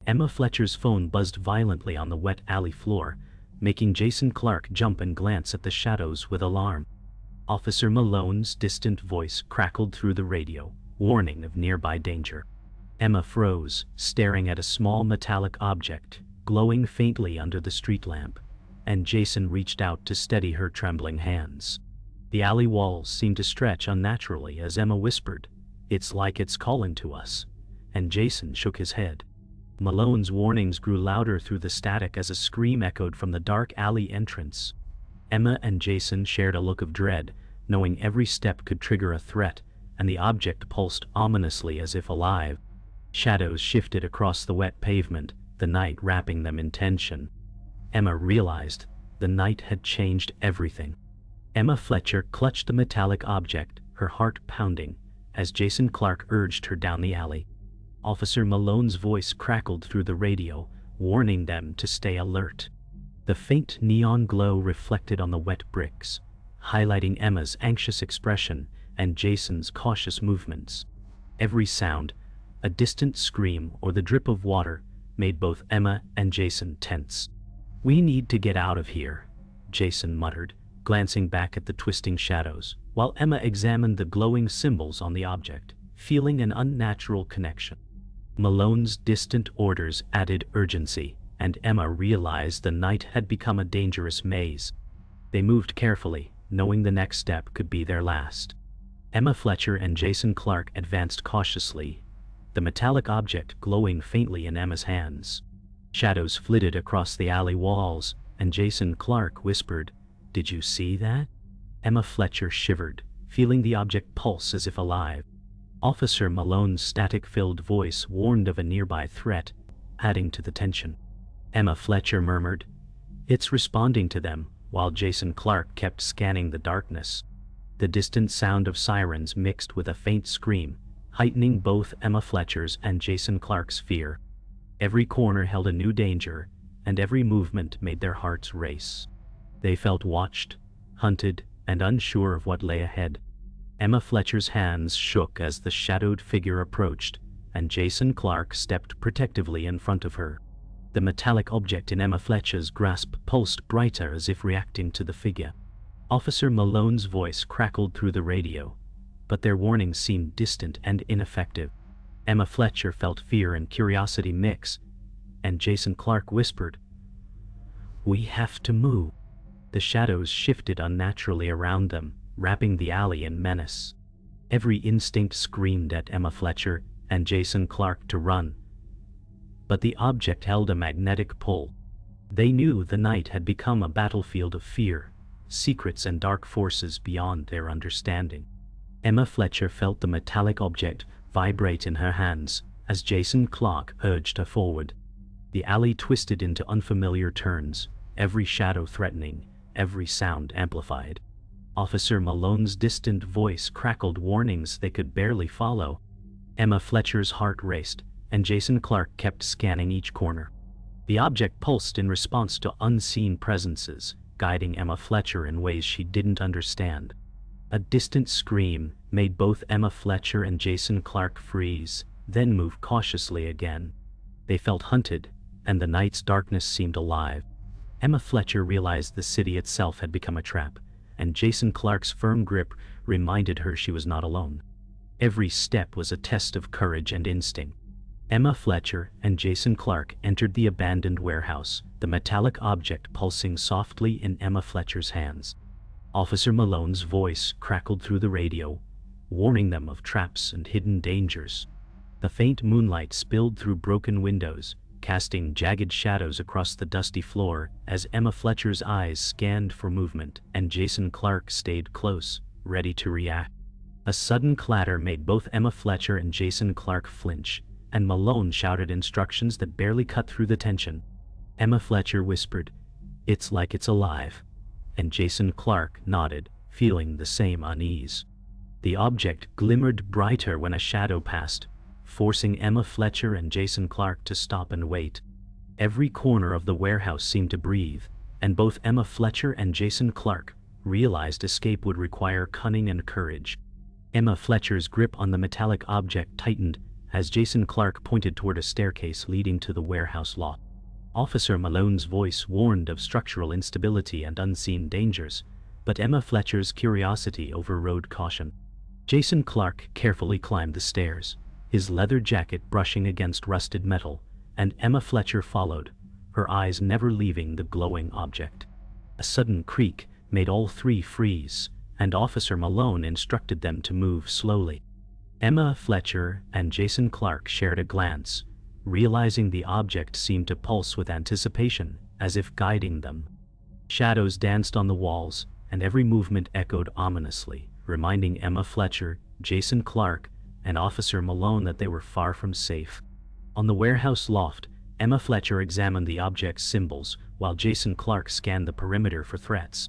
Emma Fletcher's phone buzzed violently on the wet alley floor, making Jason Clarke jump and glance at the shadows with alarm. Officer Malone's distant voice crackled through the radio, warning of nearby danger. Emma froze, staring at a small metallic object, glowing faintly under the street lamp, and Jason reached out to steady her trembling hands. The alley walls seemed to stretch unnaturally as Emma whispered, "It's like it's calling to us," and Jason shook his head. Malone's warnings grew louder through the static as a scream echoed from the dark alley entrance. Emma and Jason shared a look of dread, knowing every step could trigger a threat, and the object pulsed ominously as if alive. Shadows shifted across the wet pavement, the night wrapping them in tension. Emma realized the night had changed everything. Emma Fletcher clutched the metallic object, her heart pounding, as Jason Clarke urged her down the alley. Officer Malone's voice crackled through the radio, warning them to stay alert. The faint neon glow reflected on the wet bricks, highlighting Emma's anxious expression and Jason's cautious movements. Every sound, a distant scream or the drip of water, made both Emma and Jason tense. "We need to get out of here," Jason muttered, glancing back at the twisting shadows, while Emma examined the glowing symbols on the object, feeling an unnatural connection. Malone's distant orders added urgency, and Emma realized the night had become a dangerous maze. They moved carefully, knowing the next step could be their last. Emma Fletcher and Jason Clarke advanced cautiously, the metallic object glowing faintly in Emma's hands. Shadows flitted across the alley walls, and Jason Clarke whispered, "Did you see that?" Emma Fletcher shivered, feeling the object pulse as if alive. Officer Malone's static-filled voice warned of a nearby threat, adding to the tension. Emma Fletcher murmured, "It's responding to them," while Jason Clarke kept scanning the darkness. The distant sound of sirens mixed with a faint scream, heightening both Emma Fletcher's and Jason Clarke's fear. Every corner held a new danger, and every movement made their hearts race. They felt watched, hunted, and unsure of what lay ahead. Emma Fletcher's hands shook as the shadowed figure approached, and Jason Clarke stepped protectively in front of her. The metallic object in Emma Fletcher's grasp pulsed brighter as if reacting to the figure. Officer Malone's voice crackled through the radio, but their warnings seemed distant and ineffective. Emma Fletcher felt fear and curiosity mix, and Jason Clarke whispered, "We have to move." The shadows shifted unnaturally around them, wrapping the alley in menace. Every instinct screamed at Emma Fletcher and Jason Clarke to run, but the object held a magnetic pull. They knew the night had become a battlefield of fear, secrets and dark forces beyond their understanding. Emma Fletcher felt the metallic object vibrate in her hands as Jason Clarke urged her forward. The alley twisted into unfamiliar turns, every shadow threatening, every sound amplified. Officer Malone's distant voice crackled warnings they could barely follow. Emma Fletcher's heart raced, and Jason Clarke kept scanning each corner. The object pulsed in response to unseen presences, guiding Emma Fletcher in ways she didn't understand. A distant scream made both Emma Fletcher and Jason Clarke freeze, then move cautiously again. They felt hunted, and the night's darkness seemed alive. Emma Fletcher realized the city itself had become a trap, and Jason Clarke's firm grip reminded her she was not alone. Every step was a test of courage and instinct. Emma Fletcher and Jason Clarke entered the abandoned warehouse, the metallic object pulsing softly in Emma Fletcher's hands. Officer Malone's voice crackled through the radio, warning them of traps and hidden dangers. The faint moonlight spilled through broken windows, casting jagged shadows across the dusty floor as Emma Fletcher's eyes scanned for movement and Jason Clarke stayed close, ready to react. A sudden clatter made both Emma Fletcher and Jason Clarke flinch, and Malone shouted instructions that barely cut through the tension. Emma Fletcher whispered, "It's like it's alive," and Jason Clarke nodded, feeling the same unease. The object glimmered brighter when a shadow passed, forcing Emma Fletcher and Jason Clarke to stop and wait. Every corner of the warehouse seemed to breathe, and both Emma Fletcher and Jason Clarke realized escape would require cunning and courage. Emma Fletcher's grip on the metallic object tightened, as Jason Clarke pointed toward a staircase leading to the warehouse loft. Officer Malone's voice warned of structural instability and unseen dangers, but Emma Fletcher's curiosity overrode caution. Jason Clarke carefully climbed the stairs, his leather jacket brushing against rusted metal, and Emma Fletcher followed, her eyes never leaving the glowing object. A sudden creak made all three freeze, and Officer Malone instructed them to move slowly. Emma Fletcher and Jason Clarke shared a glance, realizing the object seemed to pulse with anticipation, as if guiding them. Shadows danced on the walls, and every movement echoed ominously, reminding Emma Fletcher, Jason Clarke, and Officer Malone that they were far from safe. On the warehouse loft, Emma Fletcher examined the object's symbols, while Jason Clarke scanned the perimeter for threats.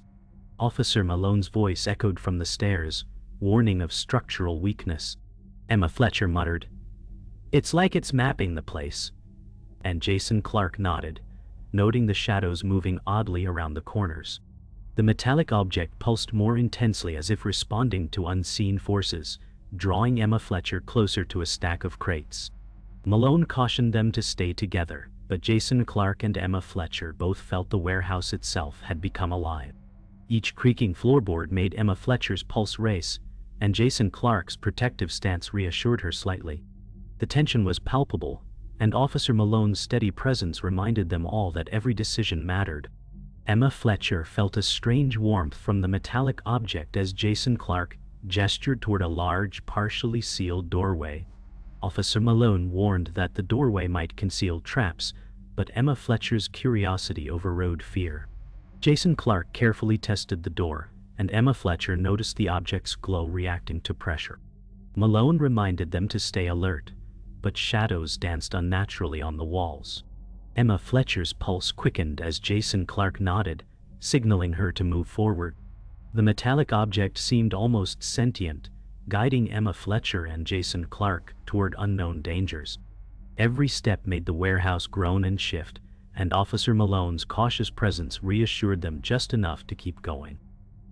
Officer Malone's voice echoed from the stairs, warning of structural weakness. Emma Fletcher muttered, "It's like it's mapping the place." And Jason Clarke nodded, noting the shadows moving oddly around the corners. The metallic object pulsed more intensely as if responding to unseen forces, drawing Emma Fletcher closer to a stack of crates. Malone cautioned them to stay together, but Jason Clarke and Emma Fletcher both felt the warehouse itself had become alive. Each creaking floorboard made Emma Fletcher's pulse race, and Jason Clarke's protective stance reassured her slightly. The tension was palpable, and Officer Malone's steady presence reminded them all that every decision mattered. Emma Fletcher felt a strange warmth from the metallic object as Jason Clarke gestured toward a large, partially sealed doorway. Officer Malone warned that the doorway might conceal traps, but Emma Fletcher's curiosity overrode fear. Jason Clarke carefully tested the door, and Emma Fletcher noticed the object's glow reacting to pressure. Malone reminded them to stay alert, but shadows danced unnaturally on the walls. Emma Fletcher's pulse quickened as Jason Clarke nodded, signaling her to move forward. The metallic object seemed almost sentient, guiding Emma Fletcher and Jason Clarke toward unknown dangers. Every step made the warehouse groan and shift, and Officer Malone's cautious presence reassured them just enough to keep going.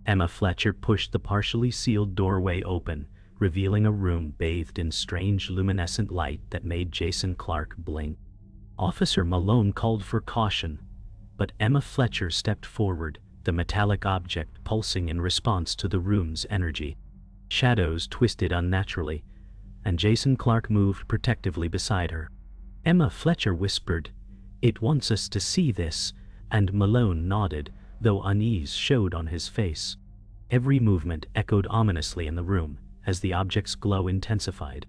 Emma Fletcher pushed the partially sealed doorway open, revealing a room bathed in strange luminescent light that made Jason Clarke blink. Officer Malone called for caution, but Emma Fletcher stepped forward, the metallic object pulsing in response to the room's energy. Shadows twisted unnaturally, and Jason Clarke moved protectively beside her. Emma Fletcher whispered, "It wants us to see this," and Malone nodded, though unease showed on his face. Every movement echoed ominously in the room, as the object's glow intensified.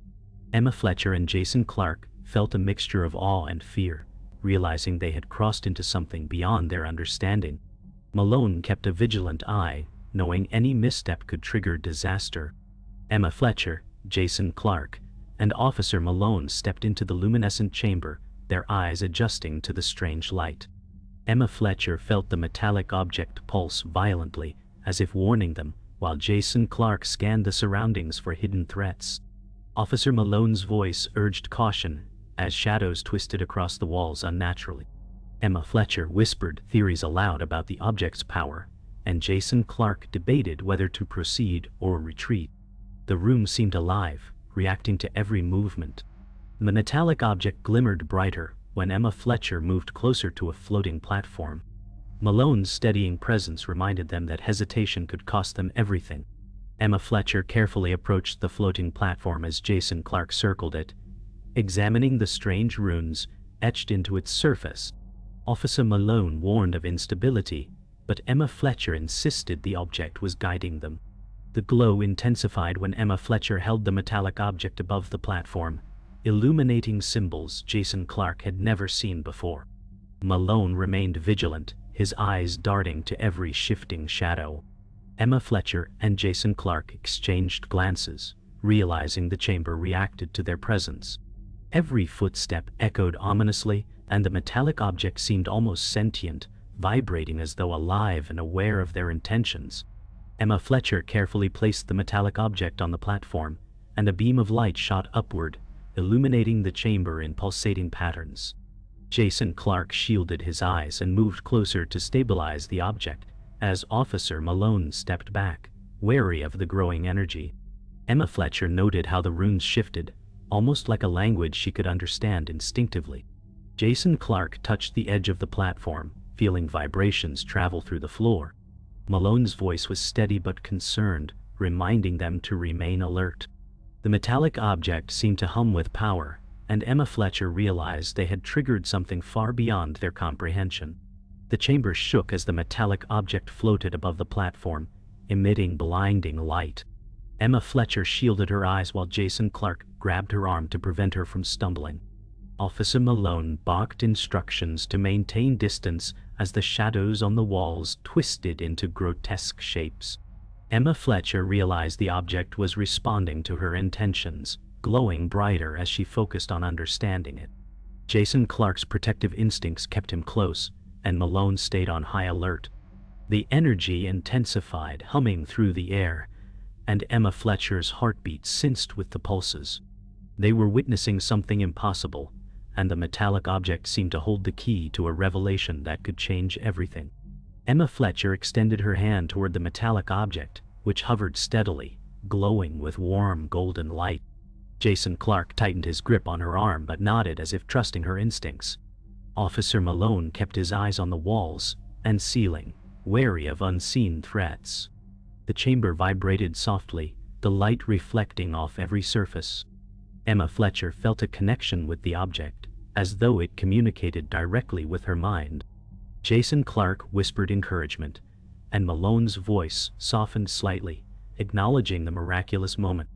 Emma Fletcher and Jason Clarke felt a mixture of awe and fear, realizing they had crossed into something beyond their understanding. Malone kept a vigilant eye, knowing any misstep could trigger disaster. Emma Fletcher, Jason Clarke, and Officer Malone stepped into the luminescent chamber, their eyes adjusting to the strange light. Emma Fletcher felt the metallic object pulse violently, as if warning them, while Jason Clarke scanned the surroundings for hidden threats. Officer Malone's voice urged caution, as shadows twisted across the walls unnaturally. Emma Fletcher whispered theories aloud about the object's power, and Jason Clarke debated whether to proceed or retreat. The room seemed alive, reacting to every movement. The metallic object glimmered brighter when Emma Fletcher moved closer to a floating platform. Malone's steadying presence reminded them that hesitation could cost them everything. Emma Fletcher carefully approached the floating platform as Jason Clarke circled it, examining the strange runes etched into its surface. Officer Malone warned of instability, but Emma Fletcher insisted the object was guiding them. The glow intensified when Emma Fletcher held the metallic object above the platform, illuminating symbols Jason Clarke had never seen before. Malone remained vigilant, his eyes darting to every shifting shadow. Emma Fletcher and Jason Clarke exchanged glances, realizing the chamber reacted to their presence. Every footstep echoed ominously, and the metallic object seemed almost sentient, vibrating as though alive and aware of their intentions. Emma Fletcher carefully placed the metallic object on the platform, and a beam of light shot upward, illuminating the chamber in pulsating patterns. Jason Clarke shielded his eyes and moved closer to stabilize the object, as Officer Malone stepped back, wary of the growing energy. Emma Fletcher noted how the runes shifted, almost like a language she could understand instinctively. Jason Clarke touched the edge of the platform, feeling vibrations travel through the floor. Malone's voice was steady but concerned, reminding them to remain alert. The metallic object seemed to hum with power, and Emma Fletcher realized they had triggered something far beyond their comprehension. The chamber shook as the metallic object floated above the platform, emitting blinding light. Emma Fletcher shielded her eyes while Jason Clarke grabbed her arm to prevent her from stumbling. Officer Malone barked instructions to maintain distance as the shadows on the walls twisted into grotesque shapes. Emma Fletcher realized the object was responding to her intentions, glowing brighter as she focused on understanding it. Jason Clarke's protective instincts kept him close, and Malone stayed on high alert. The energy intensified, humming through the air, and Emma Fletcher's heartbeat synced with the pulses. They were witnessing something impossible, and the metallic object seemed to hold the key to a revelation that could change everything. Emma Fletcher extended her hand toward the metallic object, which hovered steadily, glowing with warm golden light. Jason Clarke tightened his grip on her arm but nodded as if trusting her instincts. Officer Malone kept his eyes on the walls and ceiling, wary of unseen threats. The chamber vibrated softly, the light reflecting off every surface. Emma Fletcher felt a connection with the object, as though it communicated directly with her mind. Jason Clarke whispered encouragement, and Malone's voice softened slightly, acknowledging the miraculous moment.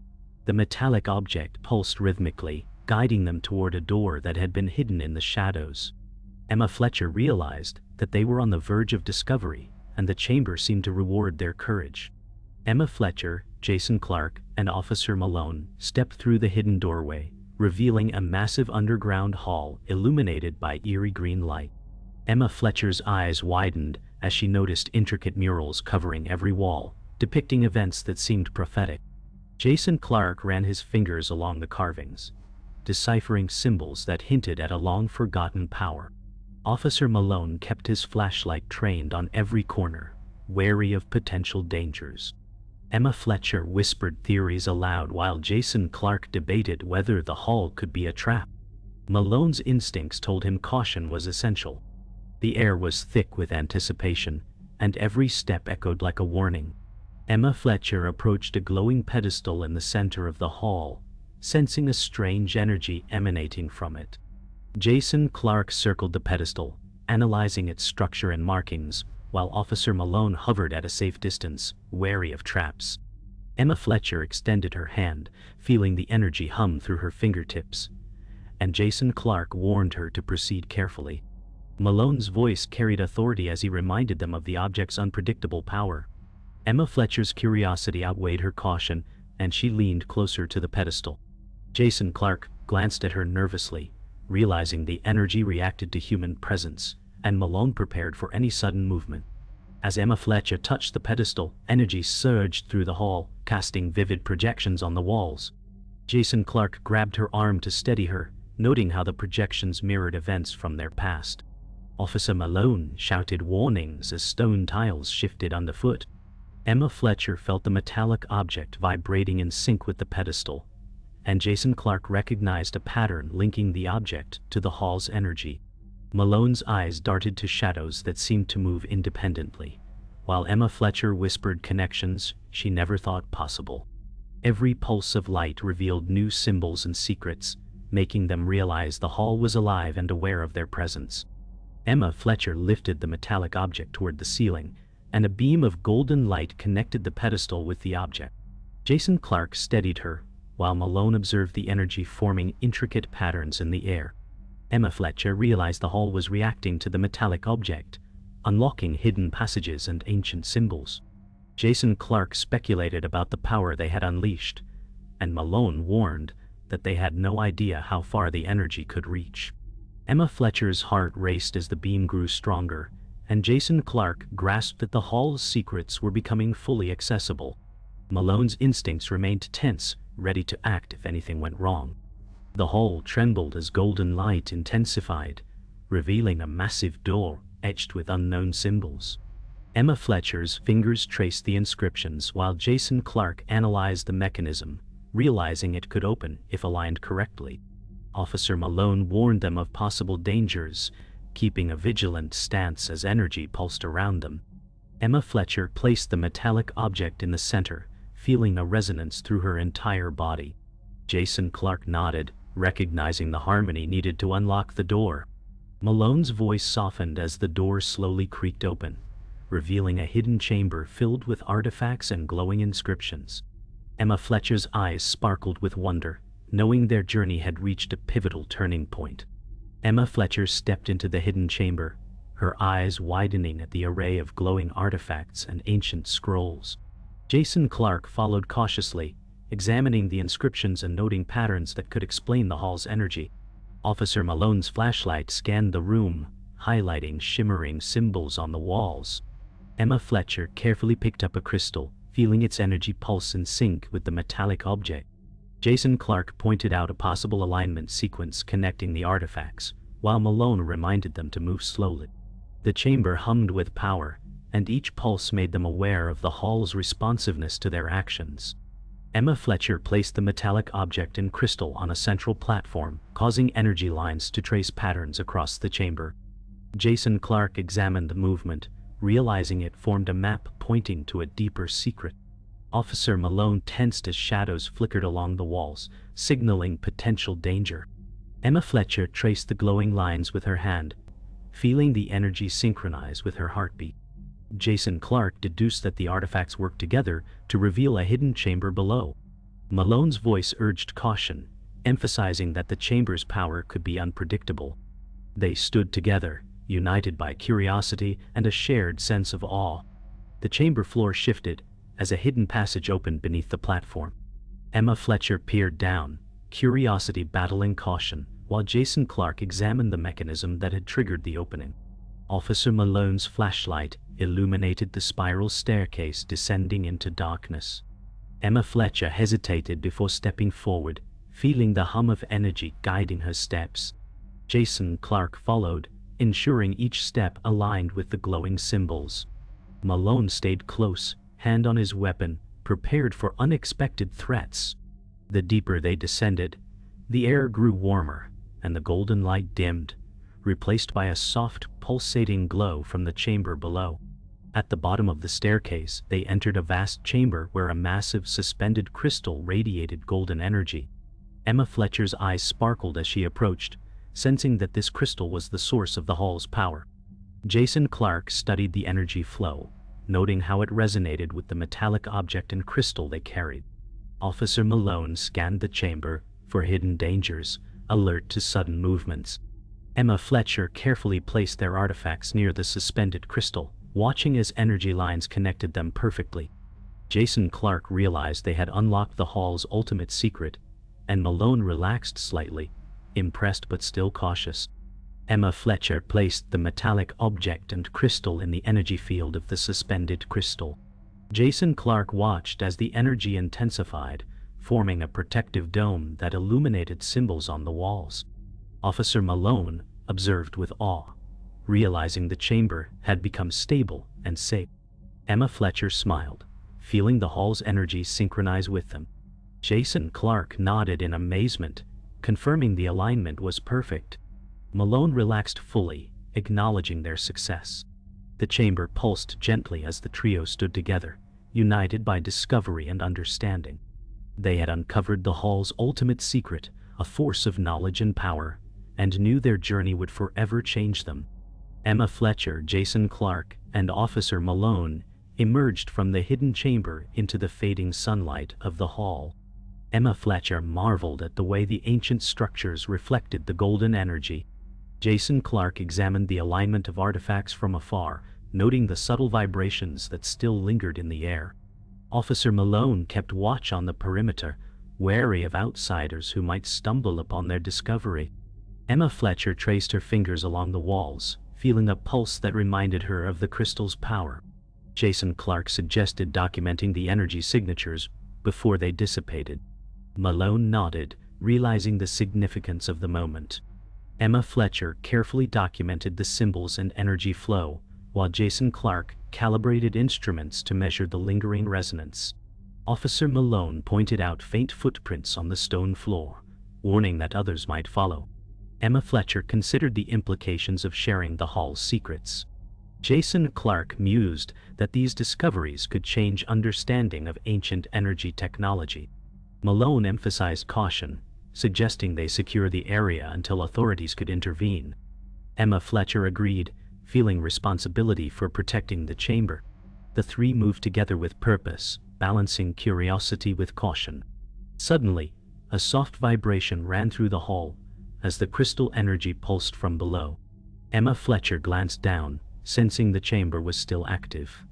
The metallic object pulsed rhythmically, guiding them toward a door that had been hidden in the shadows. Emma Fletcher realized that they were on the verge of discovery, and the chamber seemed to reward their courage. Emma Fletcher, Jason Clarke, and Officer Malone stepped through the hidden doorway, revealing a massive underground hall illuminated by eerie green light. Emma Fletcher's eyes widened as she noticed intricate murals covering every wall, depicting events that seemed prophetic. Jason Clarke ran his fingers along the carvings, deciphering symbols that hinted at a long-forgotten power. Officer Malone kept his flashlight trained on every corner, wary of potential dangers. Emma Fletcher whispered theories aloud while Jason Clarke debated whether the hall could be a trap. Malone's instincts told him caution was essential. The air was thick with anticipation, and every step echoed like a warning. Emma Fletcher approached a glowing pedestal in the center of the hall, sensing a strange energy emanating from it. Jason Clarke circled the pedestal, analyzing its structure and markings, while Officer Malone hovered at a safe distance, wary of traps. Emma Fletcher extended her hand, feeling the energy hum through her fingertips, and Jason Clarke warned her to proceed carefully. Malone's voice carried authority as he reminded them of the object's unpredictable power. Emma Fletcher's curiosity outweighed her caution, and she leaned closer to the pedestal. Jason Clarke glanced at her nervously, realizing the energy reacted to human presence, and Malone prepared for any sudden movement. As Emma Fletcher touched the pedestal, energy surged through the hall, casting vivid projections on the walls. Jason Clarke grabbed her arm to steady her, noting how the projections mirrored events from their past. Officer Malone shouted warnings as stone tiles shifted underfoot. Emma Fletcher felt the metallic object vibrating in sync with the pedestal, and Jason Clarke recognized a pattern linking the object to the hall's energy. Malone's eyes darted to shadows that seemed to move independently, while Emma Fletcher whispered connections she never thought possible. Every pulse of light revealed new symbols and secrets, making them realize the hall was alive and aware of their presence. Emma Fletcher lifted the metallic object toward the ceiling, and a beam of golden light connected the pedestal with the object. Jason Clarke steadied her, while Malone observed the energy forming intricate patterns in the air. Emma Fletcher realized the hall was reacting to the metallic object, unlocking hidden passages and ancient symbols. Jason Clarke speculated about the power they had unleashed, and Malone warned that they had no idea how far the energy could reach. Emma Fletcher's heart raced as the beam grew stronger, and Jason Clarke grasped that the hall's secrets were becoming fully accessible. Malone's instincts remained tense, ready to act if anything went wrong. The hall trembled as golden light intensified, revealing a massive door etched with unknown symbols. Emma Fletcher's fingers traced the inscriptions while Jason Clarke analyzed the mechanism, realizing it could open if aligned correctly. Officer Malone warned them of possible dangers, keeping a vigilant stance as energy pulsed around them. Emma Fletcher placed the metallic object in the center, feeling a resonance through her entire body. Jason Clarke nodded, recognizing the harmony needed to unlock the door. Malone's voice softened as the door slowly creaked open, revealing a hidden chamber filled with artifacts and glowing inscriptions. Emma Fletcher's eyes sparkled with wonder, knowing their journey had reached a pivotal turning point. Emma Fletcher stepped into the hidden chamber, her eyes widening at the array of glowing artifacts and ancient scrolls. Jason Clarke followed cautiously, examining the inscriptions and noting patterns that could explain the hall's energy. Officer Malone's flashlight scanned the room, highlighting shimmering symbols on the walls. Emma Fletcher carefully picked up a crystal, feeling its energy pulse in sync with the metallic object. Jason Clarke pointed out a possible alignment sequence connecting the artifacts, while Malone reminded them to move slowly. The chamber hummed with power, and each pulse made them aware of the hall's responsiveness to their actions. Emma Fletcher placed the metallic object in crystal on a central platform, causing energy lines to trace patterns across the chamber. Jason Clarke examined the movement, realizing it formed a map pointing to a deeper secret. Officer Malone tensed as shadows flickered along the walls, signaling potential danger. Emma Fletcher traced the glowing lines with her hand, feeling the energy synchronize with her heartbeat. Jason Clarke deduced that the artifacts worked together to reveal a hidden chamber below. Malone's voice urged caution, emphasizing that the chamber's power could be unpredictable. They stood together, united by curiosity and a shared sense of awe. The chamber floor shifted as a hidden passage opened beneath the platform. Emma Fletcher peered down, curiosity battling caution, while Jason Clarke examined the mechanism that had triggered the opening. Officer Malone's flashlight illuminated the spiral staircase descending into darkness. Emma Fletcher hesitated before stepping forward, feeling the hum of energy guiding her steps. Jason Clarke followed, ensuring each step aligned with the glowing symbols. Malone stayed close, hand on his weapon, prepared for unexpected threats. The deeper they descended, the air grew warmer, and the golden light dimmed, replaced by a soft, pulsating glow from the chamber below. At the bottom of the staircase, they entered a vast chamber where a massive suspended crystal radiated golden energy. Emma Fletcher's eyes sparkled as she approached, sensing that this crystal was the source of the hall's power. Jason Clarke studied the energy flow, noting how it resonated with the metallic object and crystal they carried. Officer Malone scanned the chamber for hidden dangers, alert to sudden movements. Emma Fletcher carefully placed their artifacts near the suspended crystal, watching as energy lines connected them perfectly. Jason Clarke realized they had unlocked the hall's ultimate secret, and Malone relaxed slightly, impressed but still cautious. Emma Fletcher placed the metallic object and crystal in the energy field of the suspended crystal. Jason Clarke watched as the energy intensified, forming a protective dome that illuminated symbols on the walls. Officer Malone observed with awe, realizing the chamber had become stable and safe. Emma Fletcher smiled, feeling the hall's energy synchronize with them. Jason Clarke nodded in amazement, confirming the alignment was perfect. Malone relaxed fully, acknowledging their success. The chamber pulsed gently as the trio stood together, united by discovery and understanding. They had uncovered the hall's ultimate secret, a force of knowledge and power, and knew their journey would forever change them. Emma Fletcher, Jason Clarke, and Officer Malone emerged from the hidden chamber into the fading sunlight of the hall. Emma Fletcher marveled at the way the ancient structures reflected the golden energy. Jason Clarke examined the alignment of artifacts from afar, noting the subtle vibrations that still lingered in the air. Officer Malone kept watch on the perimeter, wary of outsiders who might stumble upon their discovery. Emma Fletcher traced her fingers along the walls, feeling a pulse that reminded her of the crystal's power. Jason Clarke suggested documenting the energy signatures before they dissipated. Malone nodded, realizing the significance of the moment. Emma Fletcher carefully documented the symbols and energy flow, while Jason Clarke calibrated instruments to measure the lingering resonance. Officer Malone pointed out faint footprints on the stone floor, warning that others might follow. Emma Fletcher considered the implications of sharing the hall's secrets. Jason Clarke mused that these discoveries could change understanding of ancient energy technology. Malone emphasized caution, suggesting they secure the area until authorities could intervene. Emma Fletcher agreed, feeling responsibility for protecting the chamber. The three moved together with purpose, balancing curiosity with caution. Suddenly, a soft vibration ran through the hall as the crystal energy pulsed from below. Emma Fletcher glanced down, sensing the chamber was still active.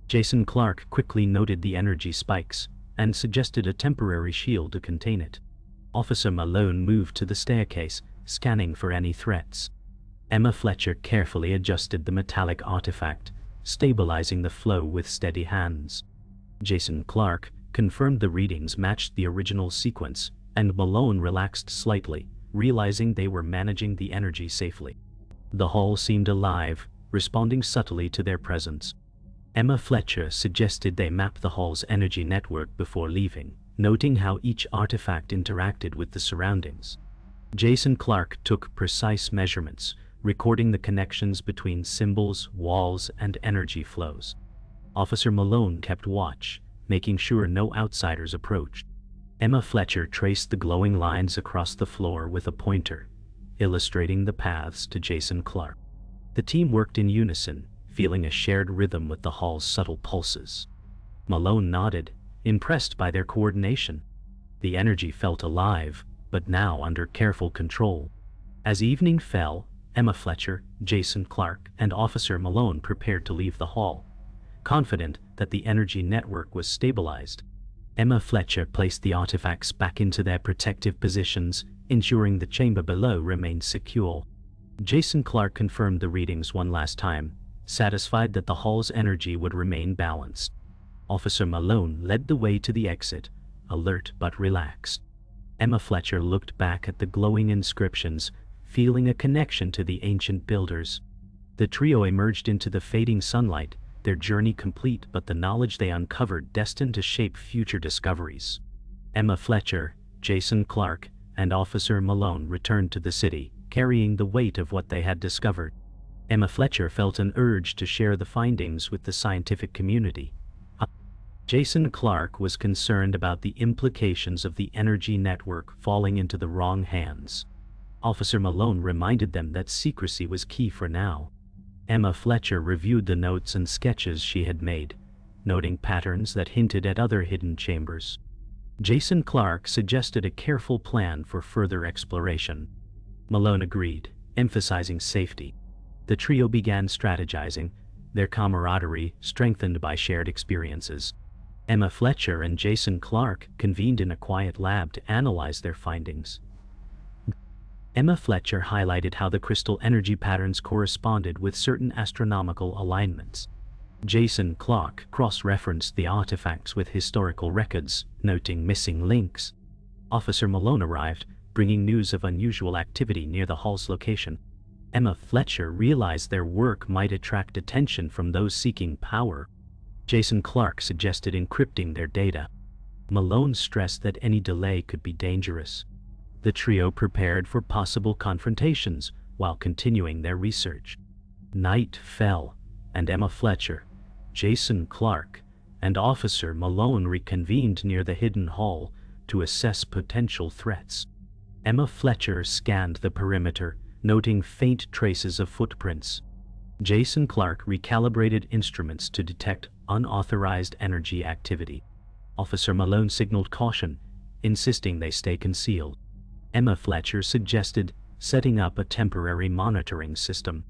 Jason Clarke quickly noted the energy spikes and suggested a temporary shield to contain it. Officer Malone moved to the staircase, scanning for any threats. Emma Fletcher carefully adjusted the metallic artifact, stabilizing the flow with steady hands. Jason Clarke confirmed the readings matched the original sequence, and Malone relaxed slightly, realizing they were managing the energy safely. The hall seemed alive, responding subtly to their presence. Emma Fletcher suggested they map the hall's energy network before leaving, noting how each artifact interacted with the surroundings. Jason Clarke took precise measurements, recording the connections between symbols, walls, and energy flows. Officer Malone kept watch, making sure no outsiders approached. Emma Fletcher traced the glowing lines across the floor with a pointer, illustrating the paths to Jason Clarke. The team worked in unison, feeling a shared rhythm with the hall's subtle pulses. Malone nodded, impressed by their coordination. The energy felt alive, but now under careful control. As evening fell, Emma Fletcher, Jason Clarke, and Officer Malone prepared to leave the hall, confident that the energy network was stabilized. Emma Fletcher placed the artifacts back into their protective positions, ensuring the chamber below remained secure. Jason Clarke confirmed the readings one last time, satisfied that the hall's energy would remain balanced. Officer Malone led the way to the exit, alert but relaxed. Emma Fletcher looked back at the glowing inscriptions, feeling a connection to the ancient builders. The trio emerged into the fading sunlight, their journey complete but the knowledge they uncovered destined to shape future discoveries. Emma Fletcher, Jason Clarke, and Officer Malone returned to the city, carrying the weight of what they had discovered. Emma Fletcher felt an urge to share the findings with the scientific community. Jason Clarke was concerned about the implications of the energy network falling into the wrong hands. Officer Malone reminded them that secrecy was key for now. Emma Fletcher reviewed the notes and sketches she had made, noting patterns that hinted at other hidden chambers. Jason Clarke suggested a careful plan for further exploration. Malone agreed, emphasizing safety. The trio began strategizing, their camaraderie strengthened by shared experiences. Emma Fletcher and Jason Clarke convened in a quiet lab to analyze their findings. Emma Fletcher highlighted how the crystal energy patterns corresponded with certain astronomical alignments. Jason Clarke cross-referenced the artifacts with historical records, noting missing links. Officer Malone arrived, bringing news of unusual activity near the hall's location. Emma Fletcher realized their work might attract attention from those seeking power. Jason Clarke suggested encrypting their data. Malone stressed that any delay could be dangerous. The trio prepared for possible confrontations while continuing their research. Night fell, and Emma Fletcher, Jason Clarke, and Officer Malone reconvened near the hidden hall to assess potential threats. Emma Fletcher scanned the perimeter, noting faint traces of footprints. Jason Clarke recalibrated instruments to detect unauthorized energy activity. Officer Malone signaled caution, insisting they stay concealed. Emma Fletcher suggested setting up a temporary monitoring system.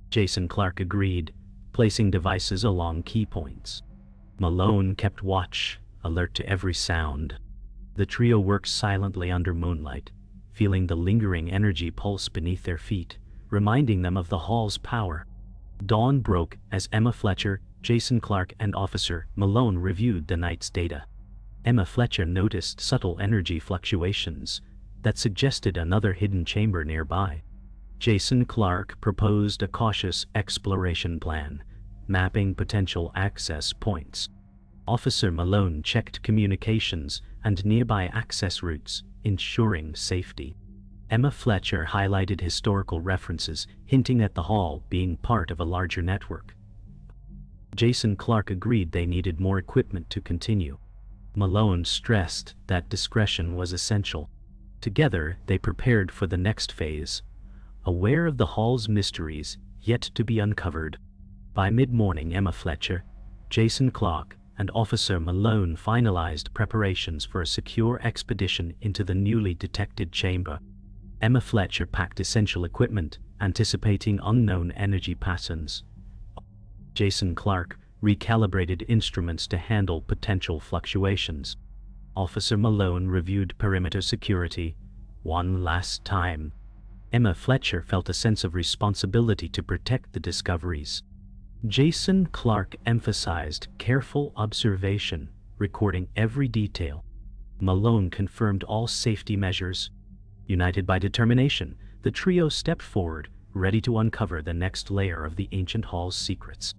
Jason Clarke agreed, placing devices along key points. Malone kept watch, alert to every sound. The trio worked silently under moonlight, feeling the lingering energy pulse beneath their feet, reminding them of the hall's power. Dawn broke as Emma Fletcher, Jason Clarke, and Officer Malone reviewed the night's data. Emma Fletcher noticed subtle energy fluctuations that suggested another hidden chamber nearby. Jason Clarke proposed a cautious exploration plan, mapping potential access points. Officer Malone checked communications and nearby access routes, ensuring safety. Emma Fletcher highlighted historical references, hinting at the hall being part of a larger network. Jason Clarke agreed they needed more equipment to continue. Malone stressed that discretion was essential. Together, they prepared for the next phase, aware of the hall's mysteries yet to be uncovered. By mid-morning, Emma Fletcher, Jason Clarke, and Officer Malone finalized preparations for a secure expedition into the newly detected chamber. Emma Fletcher packed essential equipment, anticipating unknown energy patterns. Jason Clarke recalibrated instruments to handle potential fluctuations. Officer Malone reviewed perimeter security one last time. Emma Fletcher felt a sense of responsibility to protect the discoveries. Jason Clarke emphasized careful observation, recording every detail. Malone confirmed all safety measures. United by determination, the trio stepped forward, ready to uncover the next layer of the ancient hall's secrets.